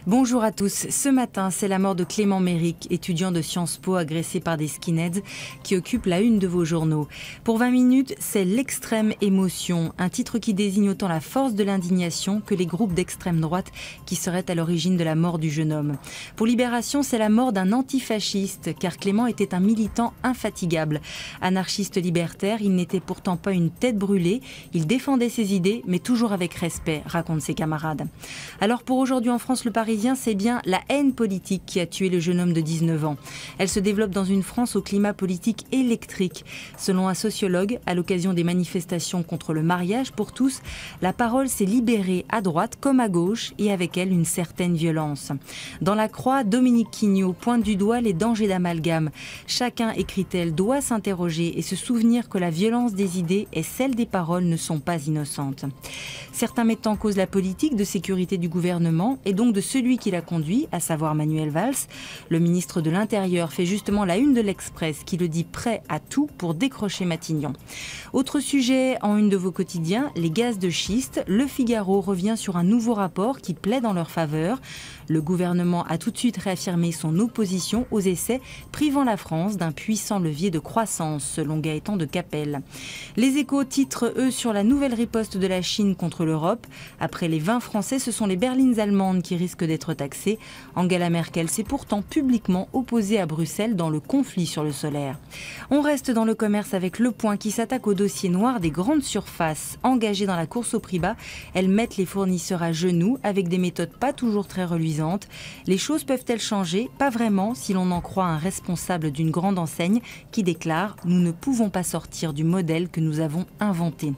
Bonjour à tous. Ce matin, c'est la mort de Clément Méric, étudiant de Sciences Po agressé par des skinheads, qui occupe la une de vos journaux. Pour 20 minutes, c'est l'extrême émotion, un titre qui désigne autant la force de l'indignation que les groupes d'extrême droite qui seraient à l'origine de la mort du jeune homme. Pour Libération, c'est la mort d'un antifasciste, car Clément était un militant infatigable. Anarchiste libertaire, il n'était pourtant pas une tête brûlée, il défendait ses idées, mais toujours avec respect, racontent ses camarades. Alors pour aujourd'hui en France, le Parisien, c'est bien la haine politique qui a tué le jeune homme de 19 ans. Elle se développe dans une France au climat politique électrique. Selon un sociologue, à l'occasion des manifestations contre le mariage pour tous, la parole s'est libérée à droite comme à gauche et avec elle une certaine violence. Dans La Croix, Dominique Quignot pointe du doigt les dangers d'amalgame. Chacun, écrit-elle, doit s'interroger et se souvenir que la violence des idées et celle des paroles ne sont pas innocentes. Certains mettent en cause la politique de sécurité du gouvernement et donc de celui qui l'a conduit, à savoir Manuel Valls. Le ministre de l'Intérieur fait justement la une de l'Express qui le dit prêt à tout pour décrocher Matignon. Autre sujet en une de vos quotidiens, les gaz de schiste. Le Figaro revient sur un nouveau rapport qui plaide en leur faveur. Le gouvernement a tout de suite réaffirmé son opposition aux essais privant la France d'un puissant levier de croissance, selon Gaëtan de Capelle. Les Échos titrent, eux, sur la nouvelle riposte de la Chine contre l'Europe. Après les 20 Français, ce sont les berlines allemandes qui risquent d'être taxées. Angela Merkel s'est pourtant publiquement opposée à Bruxelles dans le conflit sur le solaire. On reste dans le commerce avec Le Point qui s'attaque au dossier noir des grandes surfaces. Engagées dans la course au prix bas, elles mettent les fournisseurs à genoux avec des méthodes pas toujours très reluisantes. Les choses peuvent-elles changer? Pas vraiment, si l'on en croit un responsable d'une grande enseigne qui déclare « Nous ne pouvons pas sortir du modèle que nous avons inventé ».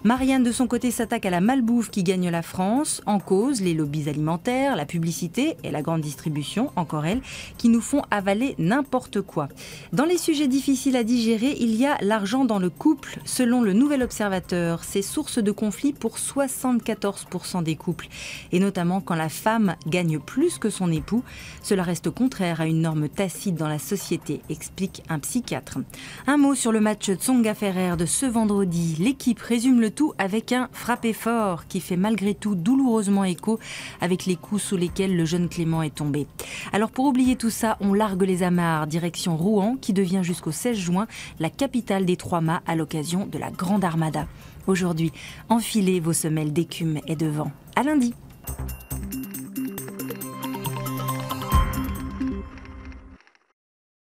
Marianne, de son côté, s'attaque à la malbouffe qui gagne la France. En cause, les lobbies alimentaires, la publicité et la grande distribution, encore elles, qui nous font avaler n'importe quoi. Dans les sujets difficiles à digérer, il y a l'argent dans le couple. Selon le Nouvel Observateur, c'est source de conflit pour 74% des couples. Et notamment quand la femme gagne plus que son époux. Cela reste contraire à une norme tacite dans la société, explique un psychiatre. Un mot sur le match Tsonga-Ferrer de ce vendredi. L'équipe résume le tout avec un frappé fort qui fait malgré tout douloureusement écho avec les coups sous lesquels le jeune Clément est tombé. Alors pour oublier tout ça, on largue les amarres, direction Rouen qui devient jusqu'au 16 juin la capitale des Trois-Mâts à l'occasion de la Grande Armada. Aujourd'hui, enfilez vos semelles d'écume et de vent. À lundi.